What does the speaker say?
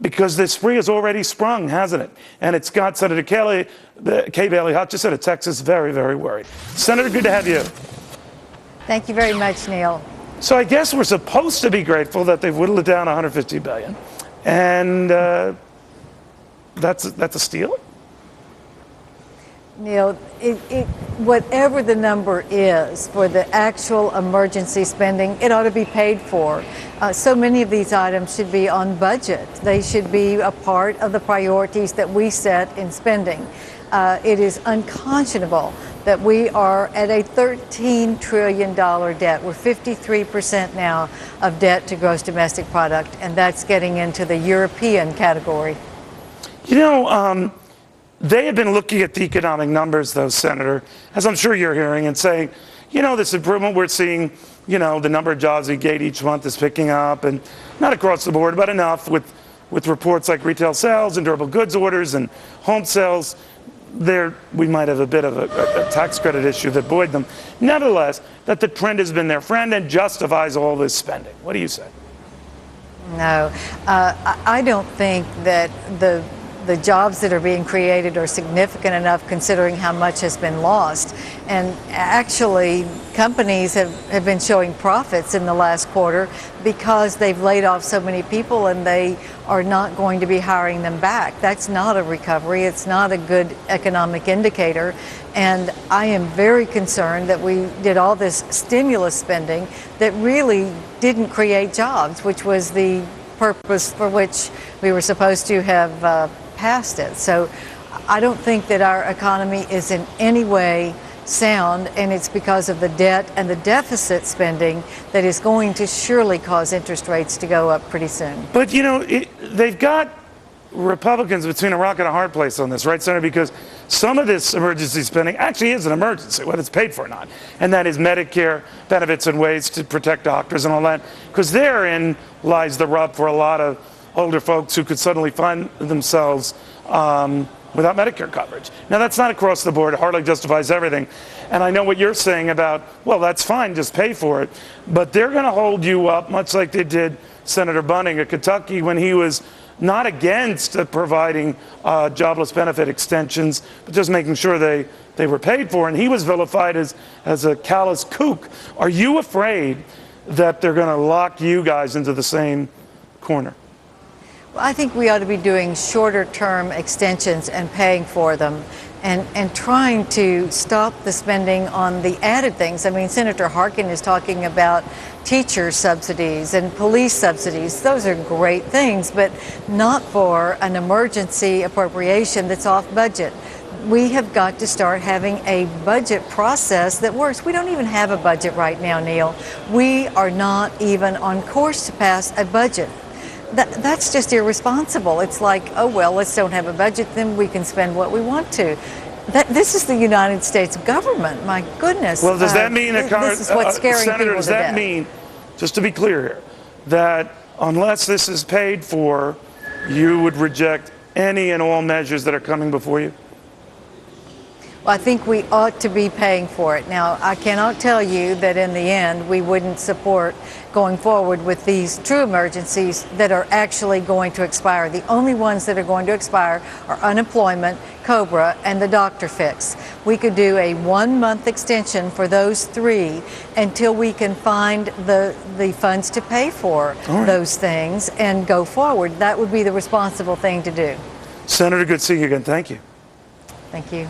because the spree has already sprung, hasn't it? And it's got Senator Kay Bailey Hutchison of Texas very, very worried. Senator, good to have you. Thank you very much, Neil. So I guess we're supposed to be grateful that they've whittled it down $150 billion, and that's a steal. Neil, whatever the number is for the actual emergency spending, it ought to be paid for. So many of these items should be on budget. They should be a part of the priorities that we set in spending. It is unconscionable that we are at a $13 trillion debt. We're 53% now of debt to gross domestic product, and that's getting into the European category. You know, they have been looking at the economic numbers, though, Senator, as I'm sure you're hearing, and saying, you know, this improvement we're seeing, you know, the number of jobs we get each month is picking up, and not across the board, but enough with reports like retail sales and durable goods orders and home sales. There, we might have a bit of a tax credit issue that buoyed them. Nevertheless, that the trend has been their friend and justifies all this spending. What do you say? No, I don't think that the jobs that are being created are significant enough considering how much has been lost. And actually, companies have been showing profits in the last quarter because they've laid off so many people and they are not going to be hiring them back. That's not a recovery. It's not a good economic indicator. And I am very concerned that we did all this stimulus spending that really didn't create jobs, which was the purpose for which we were supposed to have passed it. So I don't think that our economy is in any way sound, and it's because of the debt and the deficit spending that is going to surely cause interest rates to go up pretty soon. But, you know, they've got Republicans between a rock and a hard place on this, right, Senator? Because some of this emergency spending actually is an emergency, whether it's paid for or not, and that is Medicare benefits and ways to protect doctors and all that, because therein lies the rub for a lot of older folks who could suddenly find themselves without Medicare coverage. Now, that's not across the board. It hardly justifies everything. And I know what you're saying about, well, that's fine, just pay for it. But they're going to hold you up, much like they did Senator Bunning of Kentucky when he was not against providing jobless benefit extensions, but just making sure they were paid for. And he was vilified as a callous kook. Are you afraid that they're going to lock you guys into the same corner? I think we ought to be doing shorter-term extensions and paying for them and trying to stop the spending on the added things. I mean, Senator Harkin is talking about teacher subsidies and police subsidies. Those are great things, but not for an emergency appropriation that's off budget. We have got to start having a budget process that works. We don't even have a budget right now, Neil. We are not even on course to pass a budget. That's just irresponsible. It's like, oh, well, let's don't have a budget, then we can spend what we want to. This is the United States government. My goodness. Well, does that mean that this is what's scaring Senator, people does to that death. mean, just to be clear here, that unless this is paid for, you would reject any and all measures that are coming before you? Well, I think we ought to be paying for it. Now, I cannot tell you that in the end we wouldn't support going forward with these true emergencies that are actually going to expire. The only ones that are going to expire are unemployment, COBRA, and the doctor fix. We could do a 1-month extension for those three until we can find the funds to pay for those things and go forward. That would be the responsible thing to do. Senator, good seeing you again. Thank you. Thank you.